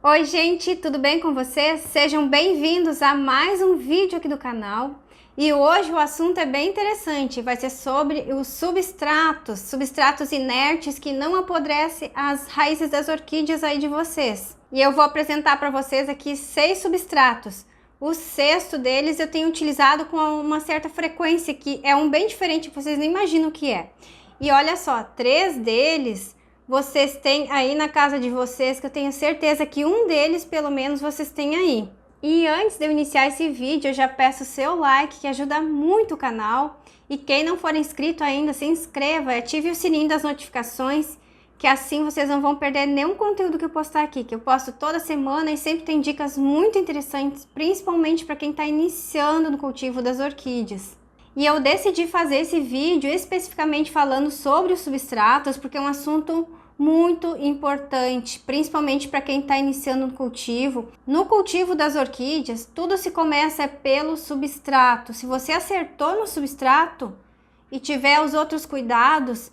Oi gente, tudo bem com vocês? Sejam bem-vindos a mais um vídeo aqui do canal. E hoje o assunto é bem interessante, vai ser sobre os substratos inertes que não apodrecem as raízes das orquídeas aí de vocês. E eu vou apresentar para vocês aqui 6 substratos. O sexto deles eu tenho utilizado com uma certa frequência, que é um bem diferente, vocês não imaginam o que é. E olha só, 3 deles vocês têm aí na casa de vocês, que eu tenho certeza que um deles pelo menos vocês têm aí. E antes de eu iniciar esse vídeo, eu já peço o seu like, que ajuda muito o canal. E quem não for inscrito ainda, se inscreva e ative o sininho das notificações, que assim vocês não vão perder nenhum conteúdo que eu postar aqui, que eu posto toda semana e sempre tem dicas muito interessantes, principalmente para quem está iniciando no cultivo das orquídeas. E eu decidi fazer esse vídeo especificamente falando sobre os substratos, porque é um assunto muito importante, principalmente para quem está iniciando no cultivo. No cultivo das orquídeas, tudo se começa pelo substrato. Se você acertou no substrato e tiver os outros cuidados,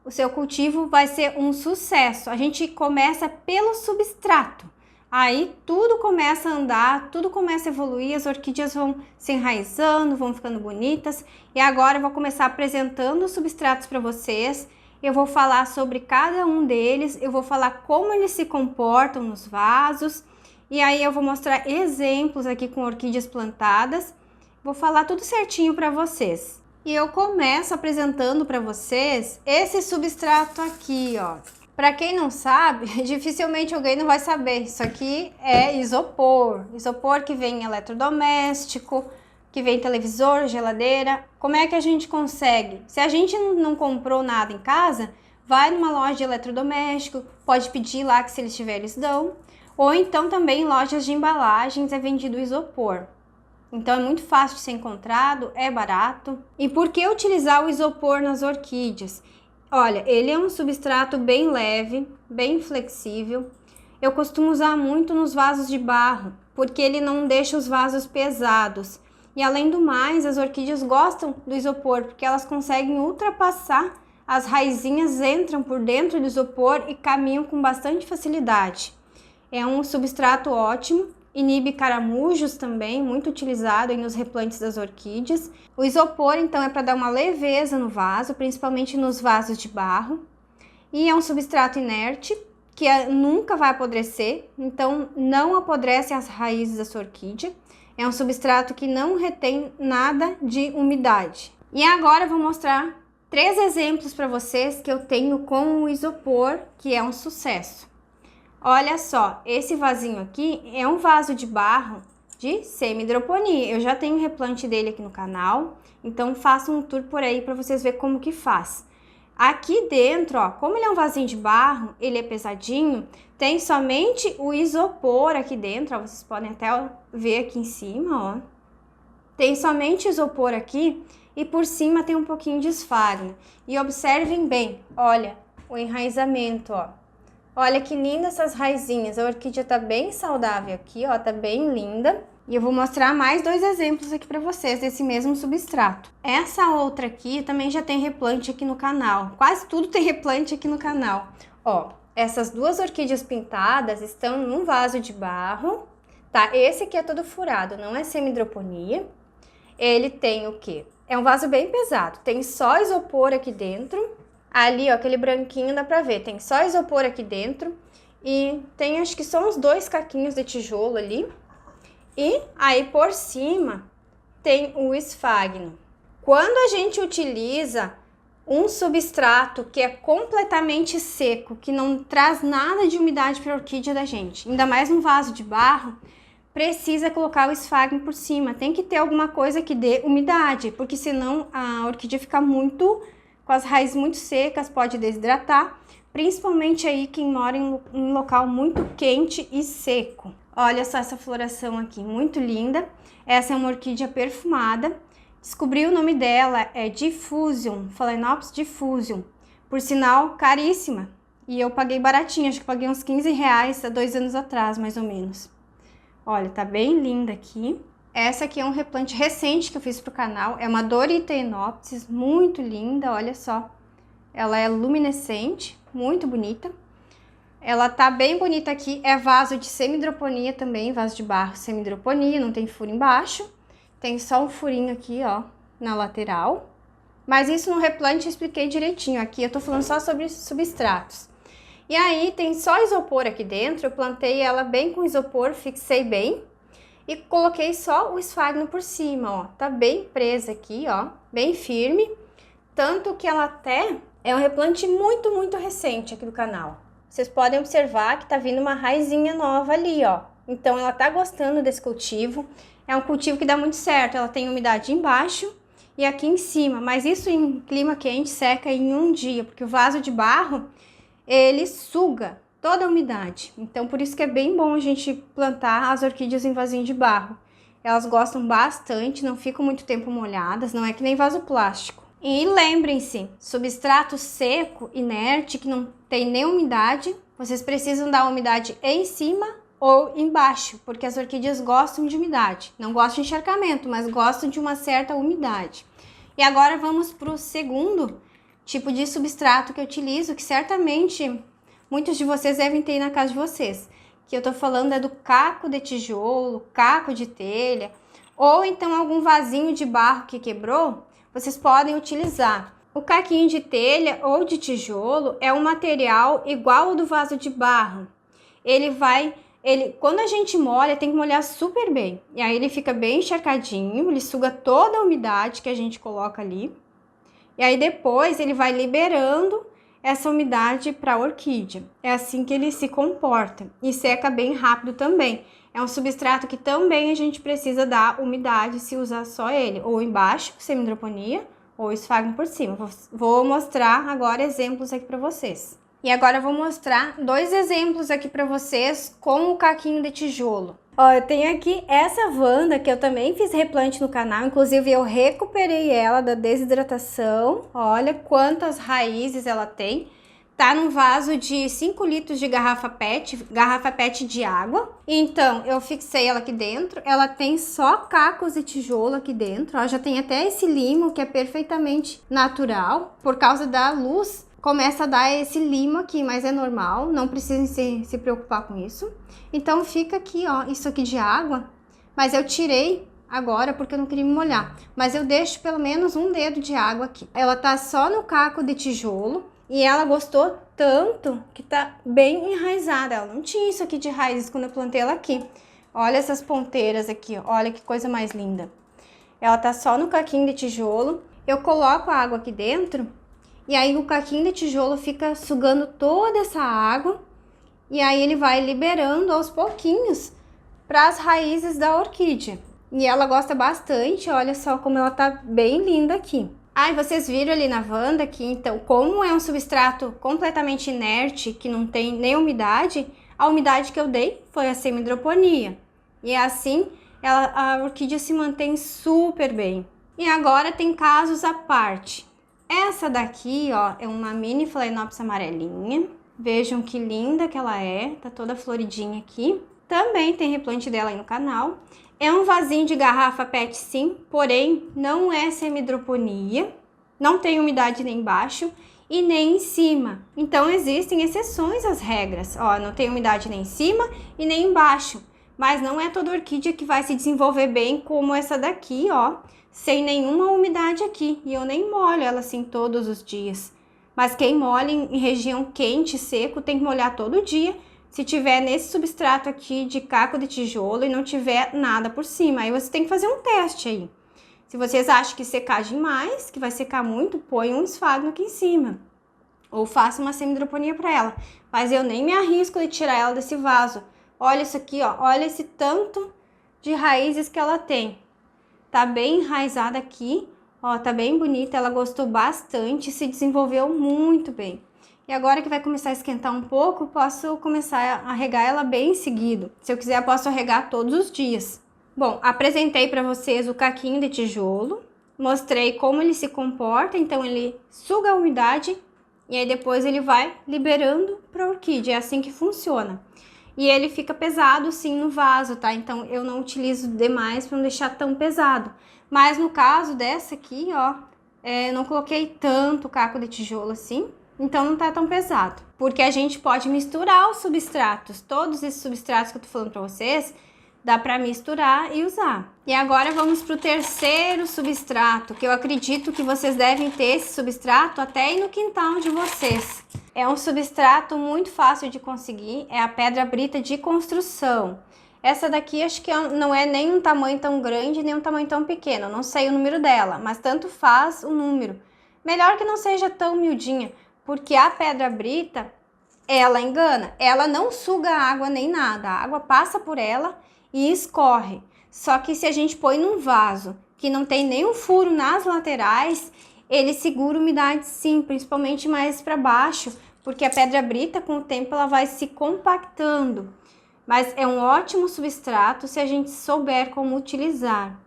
o seu cultivo vai ser um sucesso. A gente começa pelo substrato. Aí tudo começa a andar, tudo começa a evoluir, as orquídeas vão se enraizando, vão ficando bonitas. E agora eu vou começar apresentando os substratos para vocês. Eu vou falar sobre cada um deles, eu vou falar como eles se comportam nos vasos. E aí eu vou mostrar exemplos aqui com orquídeas plantadas. Vou falar tudo certinho para vocês. E eu começo apresentando para vocês esse substrato aqui, ó. Para quem não sabe, dificilmente alguém não vai saber. Isso aqui é isopor. Isopor que vem em eletrodoméstico, que vem em televisor, geladeira. Como é que a gente consegue? Se a gente não comprou nada em casa, vai numa loja de eletrodoméstico, pode pedir lá que se eles tiverem eles dão. Ou então também em lojas de embalagens é vendido isopor. Então é muito fácil de ser encontrado, é barato. E por que utilizar o isopor nas orquídeas? Olha, ele é um substrato bem leve, bem flexível. Eu costumo usar muito nos vasos de barro, porque ele não deixa os vasos pesados. E além do mais, as orquídeas gostam do isopor, porque elas conseguem ultrapassar, as raizinhas entram por dentro do isopor e caminham com bastante facilidade. É um substrato ótimo. Inibe caramujos também, muito utilizado aí nos replantes das orquídeas. O isopor, então, é para dar uma leveza no vaso, principalmente nos vasos de barro. E é um substrato inerte, que nunca vai apodrecer, então não apodrece as raízes da sua orquídea. É um substrato que não retém nada de umidade. E agora eu vou mostrar 3 exemplos para vocês que eu tenho com o isopor, que é um sucesso. Olha só, esse vasinho aqui é um vaso de barro de semi-hidroponia. Eu já tenho um replante dele aqui no canal, então faço um tour por aí para vocês verem como que faz. Aqui dentro, ó, como ele é um vasinho de barro, ele é pesadinho, tem somente o isopor aqui dentro, ó, vocês podem até ver aqui em cima, ó. Tem somente isopor aqui e por cima tem um pouquinho de esfagno. E observem bem, olha, o enraizamento, ó. Olha que linda essas raizinhas, a orquídea tá bem saudável aqui, ó, tá bem linda. E eu vou mostrar mais 2 exemplos aqui para vocês desse mesmo substrato. Essa outra aqui também já tem replante aqui no canal, quase tudo tem replante aqui no canal. Ó, essas 2 orquídeas pintadas estão num vaso de barro, tá? Esse aqui é todo furado, não é semi-hidroponia. Ele tem o quê? É um vaso bem pesado, tem só isopor aqui dentro. Ali, ó, aquele branquinho dá pra ver, tem só isopor aqui dentro e tem, acho que são uns 2 caquinhos de tijolo ali. E aí por cima tem o esfagno. Quando a gente utiliza um substrato que é completamente seco, que não traz nada de umidade para a orquídea da gente, ainda mais num vaso de barro, precisa colocar o esfagno por cima. Tem que ter alguma coisa que dê umidade, porque senão a orquídea fica muito... com as raízes muito secas, pode desidratar, principalmente aí quem mora em um local muito quente e seco. Olha só essa floração aqui, muito linda. Essa é uma orquídea perfumada. Descobri o nome dela, é Diffusion, Phalaenopsis diffusion. Por sinal, caríssima. E eu paguei baratinho, acho que paguei uns R$15 há 2 anos atrás, mais ou menos. Olha, tá bem linda aqui. Essa aqui é um replante recente que eu fiz pro canal, é uma Doryctenops, muito linda, olha só. Ela é luminescente, muito bonita. Ela tá bem bonita aqui, é vaso de semidroponia também, vaso de barro semidroponia, não tem furo embaixo. Tem só um furinho aqui, ó, na lateral. Mas isso no replante eu expliquei direitinho, aqui eu tô falando só sobre substratos. E aí tem só isopor aqui dentro, eu plantei ela bem com isopor, fixei bem. E coloquei só o esfagno por cima, ó, tá bem presa aqui, ó, bem firme. Tanto que ela até é um replante muito recente aqui do canal. Vocês podem observar que tá vindo uma raizinha nova ali, ó. Então ela tá gostando desse cultivo. É um cultivo que dá muito certo, ela tem umidade embaixo e aqui em cima. Mas isso em clima quente seca em um dia, porque o vaso de barro, ele suga toda a umidade. Então por isso que é bem bom a gente plantar as orquídeas em vasinho de barro. Elas gostam bastante, não ficam muito tempo molhadas, não é que nem vaso plástico. E lembrem-se, substrato seco, inerte, que não tem nem umidade, vocês precisam dar umidade em cima ou embaixo, porque as orquídeas gostam de umidade. Não gostam de encharcamento, mas gostam de uma certa umidade. E agora vamos para o segundo tipo de substrato que eu utilizo, que certamente muitos de vocês devem ter na casa de vocês. Que eu tô falando é do caco de tijolo, caco de telha, ou então algum vasinho de barro que quebrou. Vocês podem utilizar. O caquinho de telha ou de tijolo é um material igual ao do vaso de barro. Quando a gente molha, tem que molhar super bem. E aí ele fica bem encharcadinho, ele suga toda a umidade que a gente coloca ali. E aí depois ele vai liberando essa umidade para a orquídea. É assim que ele se comporta. E seca bem rápido também. É um substrato que também a gente precisa dar umidade se usar só ele, ou embaixo, semidroponia, ou esfagno por cima. Vou mostrar agora exemplos aqui para vocês. E agora eu vou mostrar dois exemplos aqui para vocês com o caquinho de tijolo. Ó, eu tenho aqui essa Wanda que eu também fiz replante no canal, inclusive eu recuperei ela da desidratação. Olha quantas raízes ela tem. Tá num vaso de 5 litros de garrafa PET de água. Então, eu fixei ela aqui dentro. Ela tem só cacos de tijolo aqui dentro. Ó, já tem até esse limo que é perfeitamente natural. Por causa da luz, começa a dar esse limo aqui, mas é normal. Não precisem se preocupar com isso. Então, fica aqui, ó, isso aqui de água. Mas eu tirei agora porque eu não queria me molhar. Mas eu deixo pelo menos um dedo de água aqui. Ela tá só no caco de tijolo. E ela gostou tanto que tá bem enraizada. Ela não tinha isso aqui de raízes quando eu plantei ela aqui. Olha essas ponteiras aqui, ó. Olha que coisa mais linda. Ela tá só no caquinho de tijolo. Eu coloco a água aqui dentro. E aí o caquinho de tijolo fica sugando toda essa água. E aí ele vai liberando aos pouquinhos para as raízes da orquídea. E ela gosta bastante. Olha só como ela tá bem linda aqui. Ah, e vocês viram ali na Wanda que, então, como é um substrato completamente inerte, que não tem nem umidade, a umidade que eu dei foi a semidroponia. E assim, a orquídea se mantém super bem. E agora tem casos à parte. Essa daqui, ó, é uma mini Phalaenopsis amarelinha. Vejam que linda que ela é, tá toda floridinha aqui. Também tem replante dela aí no canal. É um vasinho de garrafa PET sim, porém não é semidroponia, não tem umidade nem embaixo e nem em cima. Então existem exceções às regras, ó, não tem umidade nem em cima e nem embaixo. Mas não é toda orquídea que vai se desenvolver bem como essa daqui, ó, sem nenhuma umidade aqui. E eu nem molho ela assim todos os dias. Mas quem molha em região quente, seco, tem que molhar todo dia. Se tiver nesse substrato aqui de caco de tijolo e não tiver nada por cima, aí você tem que fazer um teste aí. Se vocês acham que secar demais, que vai secar muito, põe um esfagno aqui em cima. Ou faça uma semidroponia para ela. Mas eu nem me arrisco de tirar ela desse vaso. Olha isso aqui, ó. Olha esse tanto de raízes que ela tem. Tá bem enraizada aqui. Ó, tá bem bonita. Ela gostou bastante, se desenvolveu muito bem. E agora que vai começar a esquentar um pouco, posso começar a regar ela bem seguido. Se eu quiser, posso regar todos os dias. Bom, apresentei para vocês o caquinho de tijolo. Mostrei como ele se comporta. Então, ele suga a umidade e aí depois ele vai liberando para a orquídea. É assim que funciona. E ele fica pesado sim no vaso, tá? Então, eu não utilizo demais para não deixar tão pesado. Mas no caso dessa aqui, ó, não coloquei tanto caco de tijolo assim. então não tá tão pesado. Porque a gente pode misturar os substratos, todos esses substratos que eu tô falando pra vocês, dá para misturar e usar. E agora vamos para o terceiro substrato, que eu acredito que vocês devem ter esse substrato até aí no quintal de vocês. É um substrato muito fácil de conseguir, é a pedra brita de construção. Essa daqui acho que não é nem um tamanho tão grande, nem um tamanho tão pequeno, não sei o número dela, mas tanto faz o número. Melhor que não seja tão miudinha, porque a pedra brita, ela engana, ela não suga água nem nada, a água passa por ela e escorre. Só que se a gente põe num vaso que não tem nenhum furo nas laterais, ele segura umidade sim, principalmente mais para baixo, porque a pedra brita com o tempo ela vai se compactando. Mas é um ótimo substrato se a gente souber como utilizar.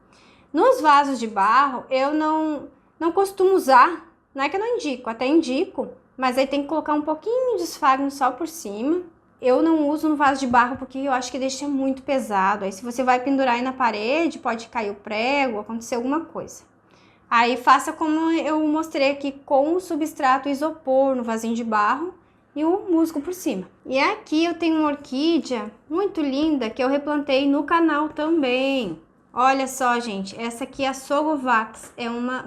Nos vasos de barro eu não costumo usar, não é que eu não indico, até indico, mas aí tem que colocar um pouquinho de esfagno só por cima. Eu não uso no vaso de barro porque eu acho que deixa muito pesado. Aí se você vai pendurar aí na parede, pode cair o prego, acontecer alguma coisa. Aí faça como eu mostrei aqui com o substrato isopor no vasinho de barro e o musgo por cima. E aqui eu tenho uma orquídea muito linda que eu replantei no canal também. Olha só, gente, essa aqui é a Sogovax.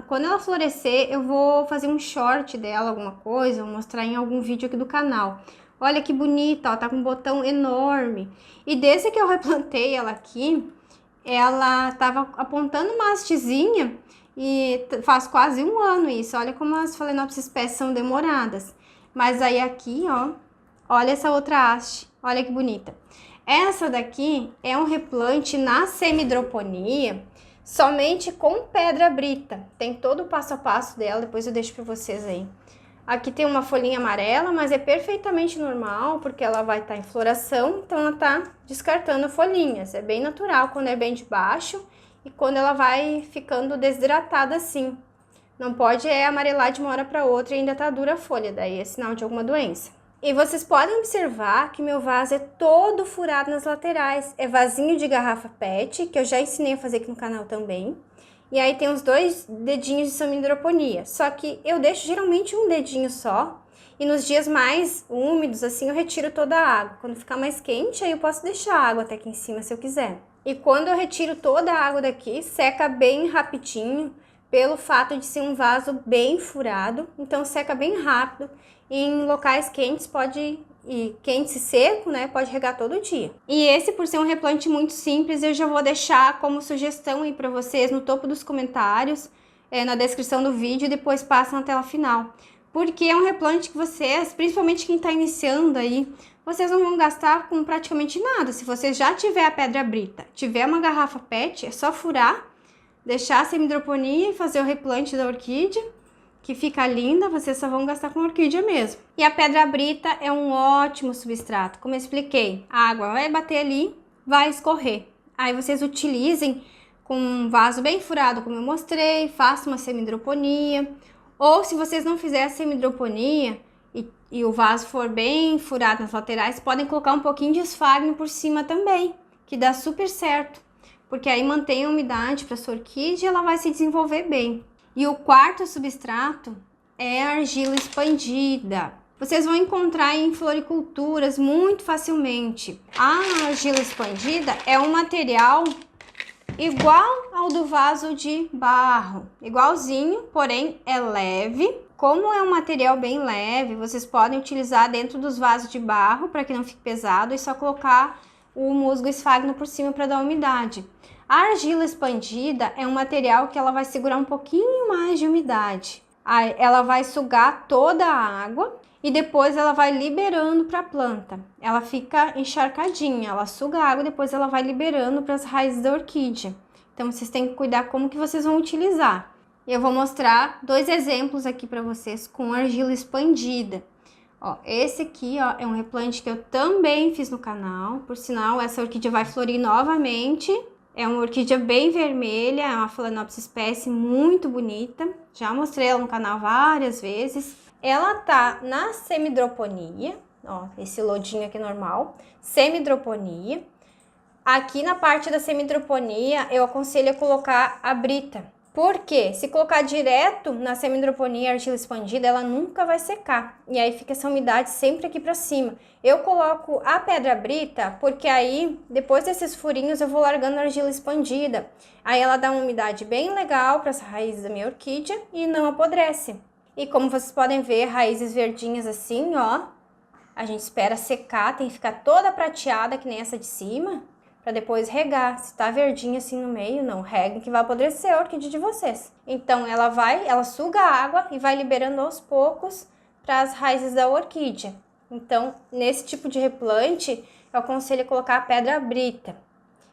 Quando ela florescer, eu vou fazer um short dela, alguma coisa, vou mostrar em algum vídeo aqui do canal. Olha que bonita, ó, tá com um botão enorme. E desde que eu replantei ela aqui, ela tava apontando uma hastezinha e faz quase um ano isso. Olha como as Phalaenopsis espécies são demoradas. Mas aí aqui, ó, olha essa outra haste, olha que bonita. Essa daqui é um replante na semidroponia, somente com pedra brita. Tem todo o passo a passo dela, depois eu deixo para vocês aí. Aqui tem uma folhinha amarela, mas é perfeitamente normal, porque ela vai estar em floração, então ela tá descartando folhinhas. É bem natural quando é bem de baixo e quando ela vai ficando desidratada assim. Não pode amarelar de uma hora para outra e ainda tá dura a folha, daí é sinal de alguma doença. E vocês podem observar que meu vaso é todo furado nas laterais. É vasinho de garrafa PET, que eu já ensinei a fazer aqui no canal também. E aí tem os 2 dedinhos de semidroponia. Só que eu deixo geralmente um dedinho só. E nos dias mais úmidos, assim, eu retiro toda a água. Quando ficar mais quente, aí eu posso deixar a água até aqui em cima, se eu quiser. E quando eu retiro toda a água daqui, seca bem rapidinho. Pelo fato de ser um vaso bem furado, então seca bem rápido. E em locais quentes quente e seco, né, pode regar todo dia. E esse, por ser um replante muito simples, eu já vou deixar como sugestão aí para vocês no topo dos comentários, na descrição do vídeo, e depois passa na tela final. Porque é um replante que vocês, principalmente quem está iniciando aí, vocês não vão gastar com praticamente nada. Se você já tiver a pedra brita, tiver uma garrafa PET, é só furar, deixar a semidroponia e fazer o replante da orquídea, que fica linda, vocês só vão gastar com orquídea mesmo. E a pedra brita é um ótimo substrato, como eu expliquei. A água vai bater ali, vai escorrer. Aí vocês utilizem com um vaso bem furado, como eu mostrei, façam uma semidroponia. Ou se vocês não fizerem a semidroponia e o vaso for bem furado nas laterais, podem colocar um pouquinho de esfagno por cima também, que dá super certo. Porque aí mantém a umidade para sua orquídea e ela vai se desenvolver bem. E o quarto substrato é a argila expandida. Vocês vão encontrar em floriculturas muito facilmente. A argila expandida é um material igual ao do vaso de barro, igualzinho, porém é leve. Como é um material bem leve, vocês podem utilizar dentro dos vasos de barro para que não fique pesado e só colocar o musgo esfagno por cima para dar umidade. A argila expandida é um material que ela vai segurar um pouquinho mais de umidade. Aí ela vai sugar toda a água e depois ela vai liberando para a planta. Ela fica encharcadinha, ela suga a água e depois ela vai liberando para as raízes da orquídea. Então vocês têm que cuidar como que vocês vão utilizar. Eu vou mostrar 2 exemplos aqui para vocês com argila expandida. Ó, esse aqui, ó, é um replante que eu também fiz no canal. Por sinal, essa orquídea vai florir novamente. É uma orquídea bem vermelha, é uma Phalaenopsis espécie muito bonita. Já mostrei ela no canal várias vezes. Ela tá na semidroponia, ó, esse lodinho aqui normal, semidroponia. Aqui na parte da semidroponia, eu aconselho a colocar a brita, Porque se colocar direto na semi-hidroponia argila expandida, ela nunca vai secar. E aí fica essa umidade sempre aqui para cima. Eu coloco a pedra brita porque aí, depois desses furinhos, eu vou largando a argila expandida. Aí ela dá uma umidade bem legal para as raízes da minha orquídea e não apodrece. E como vocês podem ver, raízes verdinhas assim, ó. A gente espera secar, tem que ficar toda prateada que nem essa de cima, para depois regar. Se tá verdinha assim no meio, não reguem que vai apodrecer a orquídea de vocês. Então ela suga a água e vai liberando aos poucos para as raízes da orquídea. Então, nesse tipo de replante, eu aconselho colocar a pedra brita.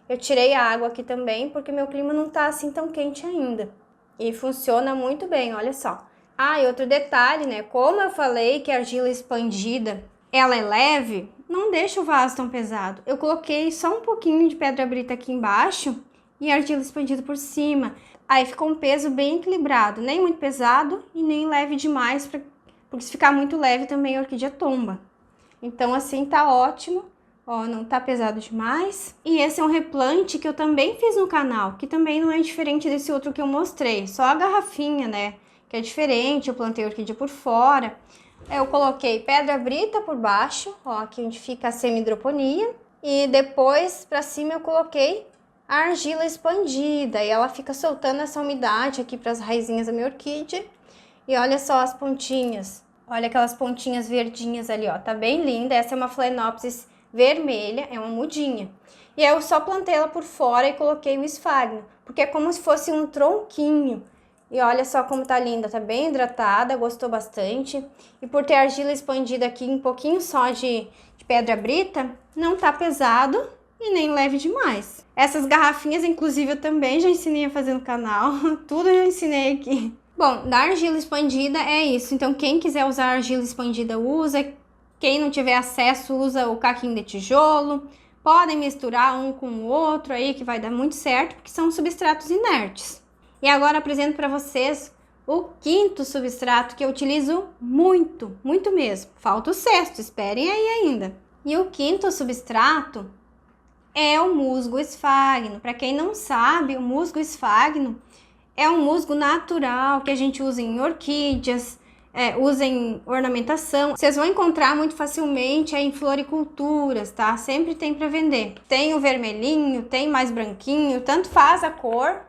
Eu tirei a água aqui também, porque meu clima não tá assim tão quente ainda. E funciona muito bem, olha só. Ah, e outro detalhe, né? Como eu falei que a argila expandida, ela é leve, não deixa o vaso tão pesado. Eu coloquei só um pouquinho de pedra brita aqui embaixo e argila expandida por cima. Aí ficou um peso bem equilibrado, nem muito pesado e nem leve demais, porque se ficar muito leve também a orquídea tomba. Então assim tá ótimo, ó, não tá pesado demais. E esse é um replante que eu também fiz no canal, que também não é diferente desse outro que eu mostrei, só a garrafinha, né, que é diferente, eu plantei a orquídea por fora. Eu coloquei pedra brita por baixo, ó, aqui onde fica a semi-hidroponia, e depois para cima eu coloquei a argila expandida, e ela fica soltando essa umidade aqui para as raizinhas da minha orquídea. E olha só as pontinhas, olha aquelas pontinhas verdinhas ali, ó, tá bem linda. Essa é uma Phalaenopsis vermelha, é uma mudinha. E eu só plantei ela por fora e coloquei o esfagno, porque é como se fosse um tronquinho. E olha só como tá linda, tá bem hidratada, gostou bastante. E por ter argila expandida aqui, um pouquinho só de pedra brita, não tá pesado e nem leve demais. Essas garrafinhas, inclusive, eu também já ensinei a fazer no canal, tudo eu já ensinei aqui. Bom, da argila expandida é isso, então quem quiser usar argila expandida usa, quem não tiver acesso usa o caquinho de tijolo, podem misturar um com o outro aí que vai dar muito certo, porque são substratos inertes. E agora apresento para vocês o quinto substrato que eu utilizo muito, muito mesmo. Falta o sexto, esperem aí ainda. E o quinto substrato é o musgo esfagno. Para quem não sabe, o musgo esfagno é um musgo natural que a gente usa em orquídeas, usa em ornamentação. Vocês vão encontrar muito facilmente aí em floriculturas, tá? Sempre tem para vender. Tem o vermelhinho, tem mais branquinho, tanto faz a cor.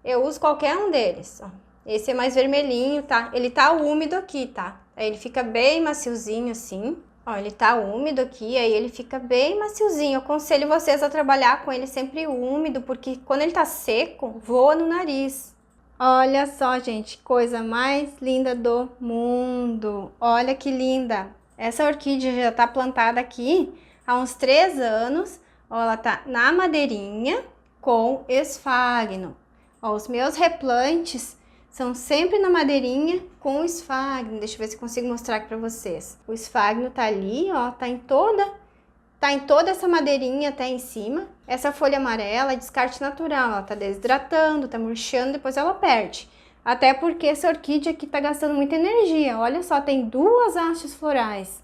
Eu uso qualquer um deles, ó. Esse é mais vermelhinho, tá? Ele tá úmido aqui, tá? Aí ele fica bem maciozinho assim. Ó, ele tá úmido aqui, aí ele fica bem maciozinho. Eu aconselho vocês a trabalhar com ele sempre úmido, porque quando ele tá seco, voa no nariz. Olha só, gente, coisa mais linda do mundo. Olha que linda. Essa orquídea já tá plantada aqui há uns 3 anos. Ó, ela tá na madeirinha com esfagno. Ó, os meus replantes são sempre na madeirinha com o esfagno. Deixa eu ver se eu consigo mostrar aqui pra vocês. O esfagno tá ali, ó, tá em toda essa madeirinha até em cima. Essa folha amarela é descarte natural, ela tá desidratando, tá murchando, depois ela perde. Até porque essa orquídea aqui tá gastando muita energia. Olha só, tem 2 hastes florais.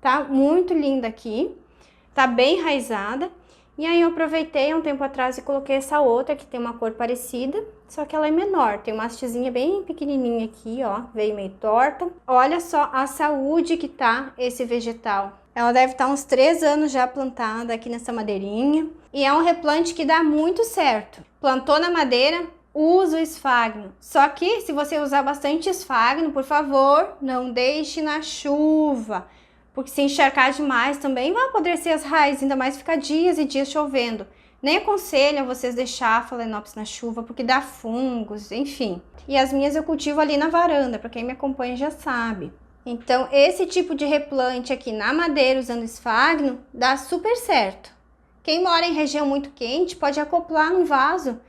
Tá muito linda aqui, tá bem enraizada. E aí eu aproveitei um tempo atrás e coloquei essa outra que tem uma cor parecida, só que ela é menor. Tem uma hastezinha bem pequenininha aqui, ó, veio meio torta. Olha só a saúde que tá esse vegetal. Ela deve estar uns 3 anos já plantada aqui nessa madeirinha. E é um replante que dá muito certo. Plantou na madeira, usa o esfagno. Só que se você usar bastante esfagno, por favor, não deixe na chuva. Porque se encharcar demais também vai apodrecer as raízes, ainda mais ficar dias e dias chovendo. Nem aconselho a vocês deixar a Phalaenopsis na chuva, porque dá fungos, enfim. E as minhas eu cultivo ali na varanda, para quem me acompanha já sabe. Então, esse tipo de replante aqui na madeira, usando esfagno, dá super certo. Quem mora em região muito quente pode acoplar num vaso,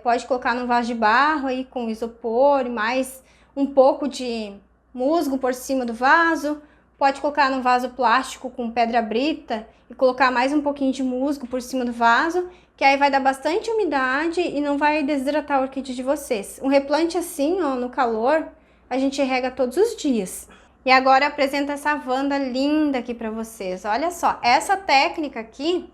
pode colocar num vaso de barro aí com isopor e mais um pouco de musgo por cima do vaso. Pode colocar num vaso plástico com pedra brita e colocar mais um pouquinho de musgo por cima do vaso, que aí vai dar bastante umidade e não vai desidratar a orquídea de vocês. Um replante assim, ó, no calor, a gente rega todos os dias. E agora eu apresento essa Wanda linda aqui pra vocês. Olha só, essa técnica aqui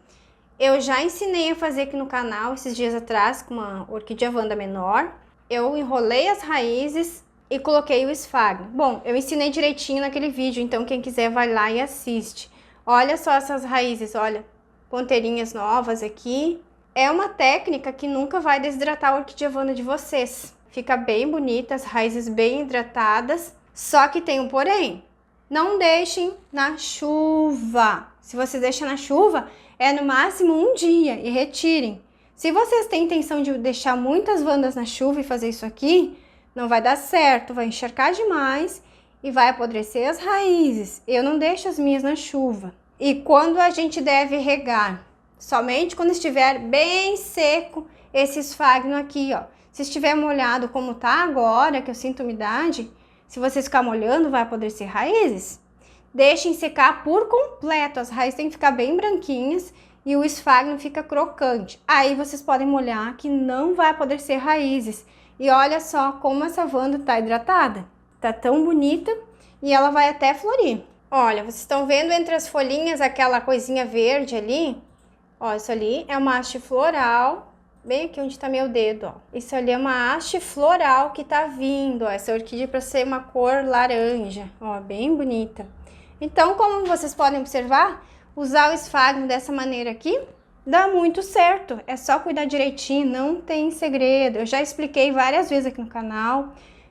eu já ensinei a fazer aqui no canal esses dias atrás com uma orquídea Wanda menor. eu enrolei as raízes e coloquei o esfagno. Bom, eu ensinei direitinho naquele vídeo, então quem quiser vai lá e assiste. Olha só essas raízes, olha, ponteirinhas novas aqui. É uma técnica que nunca vai desidratar a orquídea Wanda de vocês. Fica bem bonita, as raízes bem hidratadas, só que tem um porém. Não deixem na chuva. Se você deixa na chuva, é no máximo um dia e retirem. Se vocês têm intenção de deixar muitas Wandas na chuva e fazer isso aqui, não vai dar certo, vai encharcar demais e vai apodrecer as raízes. Eu não deixo as minhas na chuva. E quando a gente deve regar? Somente quando estiver bem seco esse esfagno aqui, ó. Se estiver molhado como tá agora, que eu sinto umidade, se vocês ficar molhando, vai apodrecer raízes. Deixem secar por completo, as raízes têm que ficar bem branquinhas e o esfagno fica crocante. Aí vocês podem molhar que não vai apodrecer raízes. E olha só como essa Wanda tá hidratada. Tá tão bonita e ela vai até florir. Olha, vocês estão vendo entre as folhinhas aquela coisinha verde ali? Ó, isso ali é uma haste floral, bem aqui onde tá meu dedo, ó. Isso ali é uma haste floral que tá vindo, ó. Essa orquídea para ser uma cor laranja, ó, bem bonita. Então, como vocês podem observar, usar o esfagno dessa maneira aqui dá muito certo. É só cuidar direitinho, não tem segredo. Eu já expliquei várias vezes aqui no canal.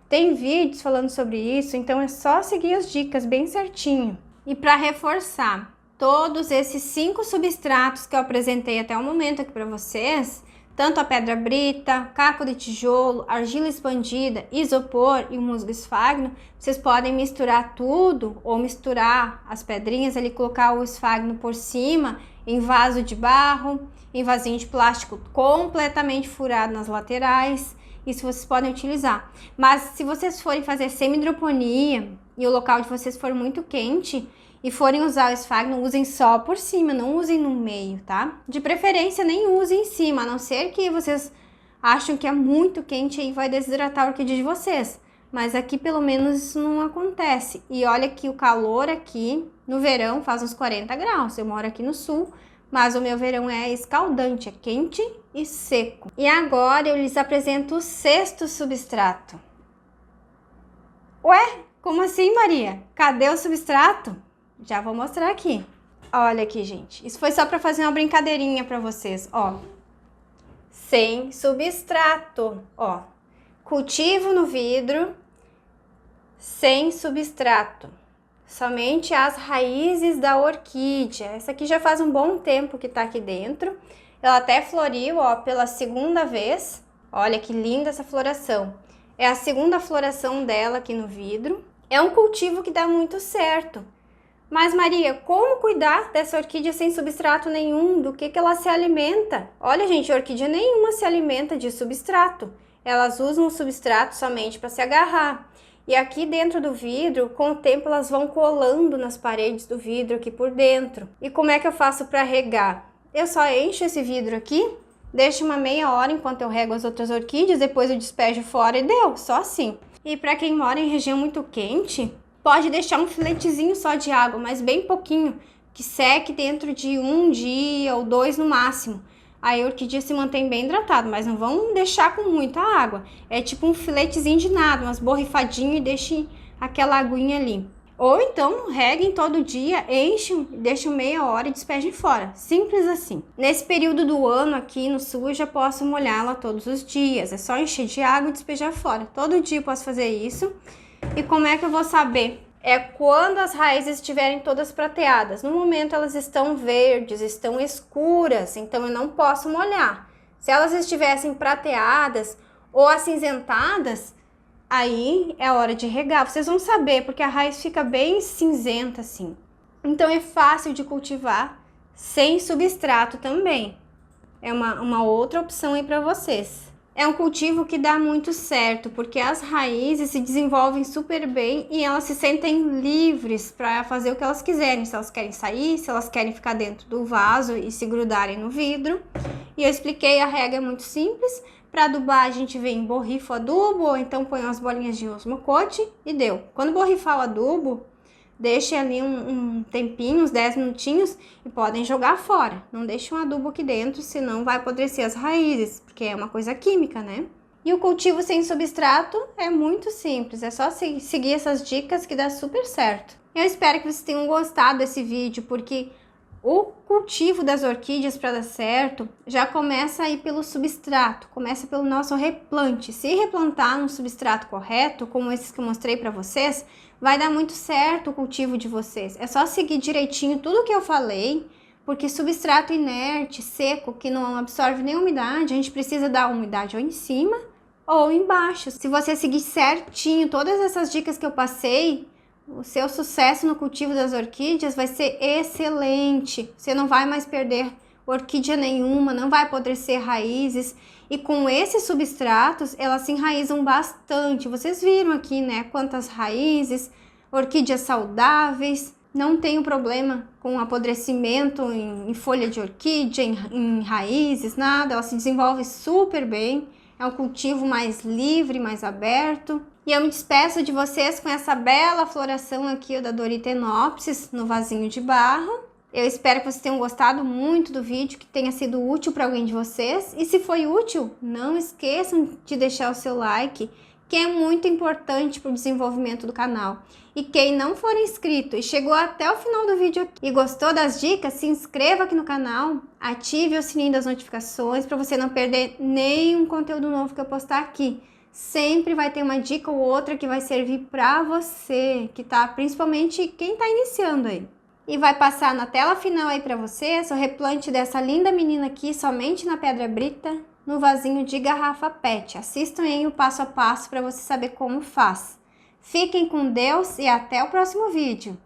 Tem vídeos falando sobre isso, então é só seguir as dicas bem certinho. E para reforçar, todos esses 5 substratos que eu apresentei até o momento aqui para vocês, tanto a pedra brita, caco de tijolo, argila expandida, isopor e o musgo esfagno, vocês podem misturar tudo ou misturar as pedrinhas ali, colocar o esfagno por cima em vaso de barro, em vasinho de plástico completamente furado nas laterais. Isso vocês podem utilizar. Mas se vocês forem fazer semi-hidroponia e o local de vocês for muito quente e forem usar o esfagno, usem só por cima, não usem no meio, tá? De preferência, nem usem em cima, a não ser que vocês acham que é muito quente e vai desidratar a orquídea de vocês. Mas aqui, pelo menos, isso não acontece. E olha que o calor aqui, no verão, faz uns 40 graus. Eu moro aqui no sul, mas o meu verão é escaldante, é quente e seco. E agora eu lhes apresento o 6º substrato. Ué, como assim, Maria? Cadê o substrato? Já vou mostrar aqui. Olha aqui, gente. Isso foi só para fazer uma brincadeirinha para vocês, ó. Sem substrato, ó. Cultivo no vidro, sem substrato. Somente as raízes da orquídea. Essa aqui já faz um bom tempo que tá aqui dentro. Ela até floriu, ó, pela 2ª vez. Olha que linda essa floração. É a 2ª floração dela aqui no vidro. É um cultivo que dá muito certo. Mas, Maria, como cuidar dessa orquídea sem substrato nenhum? Do que ela se alimenta? Olha, gente, orquídea nenhuma se alimenta de substrato. Elas usam o substrato somente para se agarrar. E aqui dentro do vidro, com o tempo, elas vão colando nas paredes do vidro aqui por dentro. E como é que eu faço para regar? Eu só encho esse vidro aqui, deixo uma meia hora enquanto eu rego as outras orquídeas, depois eu despejo fora e deu, só assim. E para quem mora em região muito quente, pode deixar um filetezinho só de água, mas bem pouquinho, que seque dentro de 1 dia ou 2 no máximo. Aí a orquídea se mantém bem hidratada, mas não vão deixar com muita água. É tipo um filetezinho de nada, umas borrifadinhas e deixem aquela aguinha ali. Ou então, reguem todo dia, enchem, deixem meia hora e despejem fora. Simples assim. Nesse período do ano aqui no sul, eu já posso molhá-la todos os dias. É só encher de água e despejar fora. Todo dia eu posso fazer isso. E como é que eu vou saber? É quando as raízes estiverem todas prateadas. No momento elas estão verdes, estão escuras, então eu não posso molhar. Se elas estivessem prateadas ou acinzentadas, aí é hora de regar. Vocês vão saber, porque a raiz fica bem cinzenta assim. Então é fácil de cultivar sem substrato também. É uma outra opção aí para vocês. É um cultivo que dá muito certo, porque as raízes se desenvolvem super bem e elas se sentem livres para fazer o que elas quiserem. Se elas querem sair, se elas querem ficar dentro do vaso e se grudarem no vidro. E eu expliquei, a regra é muito simples. Para adubar, a gente vem borrifa o adubo, ou então põe umas bolinhas de osmocote e deu. Quando borrifar o adubo, deixe ali um tempinho, uns 10 minutinhos e podem jogar fora. Não deixe um adubo aqui dentro, senão vai apodrecer as raízes, porque é uma coisa química, né? E o cultivo sem substrato é muito simples, é só seguir essas dicas que dá super certo. Eu espero que vocês tenham gostado desse vídeo, porque o cultivo das orquídeas para dar certo já começa aí pelo substrato, começa pelo nosso replante. Se replantar no substrato correto, como esses que eu mostrei para vocês, vai dar muito certo o cultivo de vocês. É só seguir direitinho tudo que eu falei, porque substrato inerte, seco, que não absorve nem umidade, a gente precisa dar umidade ou em cima ou embaixo. Se você seguir certinho todas essas dicas que eu passei, o seu sucesso no cultivo das orquídeas vai ser excelente. Você não vai mais perder orquídea nenhuma, não vai apodrecer raízes. E com esses substratos, elas se enraizam bastante. Vocês viram aqui, né? Quantas raízes, orquídeas saudáveis. Não tem problema com apodrecimento em folha de orquídea, em raízes, nada. Ela se desenvolve super bem. É um cultivo mais livre, mais aberto. E eu me despeço de vocês com essa bela floração aqui da Doryctenopsis no vasinho de barro. Eu espero que vocês tenham gostado muito do vídeo, que tenha sido útil para alguém de vocês. E se foi útil, não esqueçam de deixar o seu like, que é muito importante para o desenvolvimento do canal. E quem não for inscrito e chegou até o final do vídeo aqui e gostou das dicas, se inscreva aqui no canal, ative o sininho das notificações para você não perder nenhum conteúdo novo que eu postar aqui. Sempre vai ter uma dica ou outra que vai servir para você, que tá, principalmente quem tá iniciando aí. E vai passar na tela final aí para vocês o replante dessa linda menina aqui, somente na pedra brita, no vasinho de garrafa PET. Assistam aí o passo a passo para você saber como faz. Fiquem com Deus e até o próximo vídeo.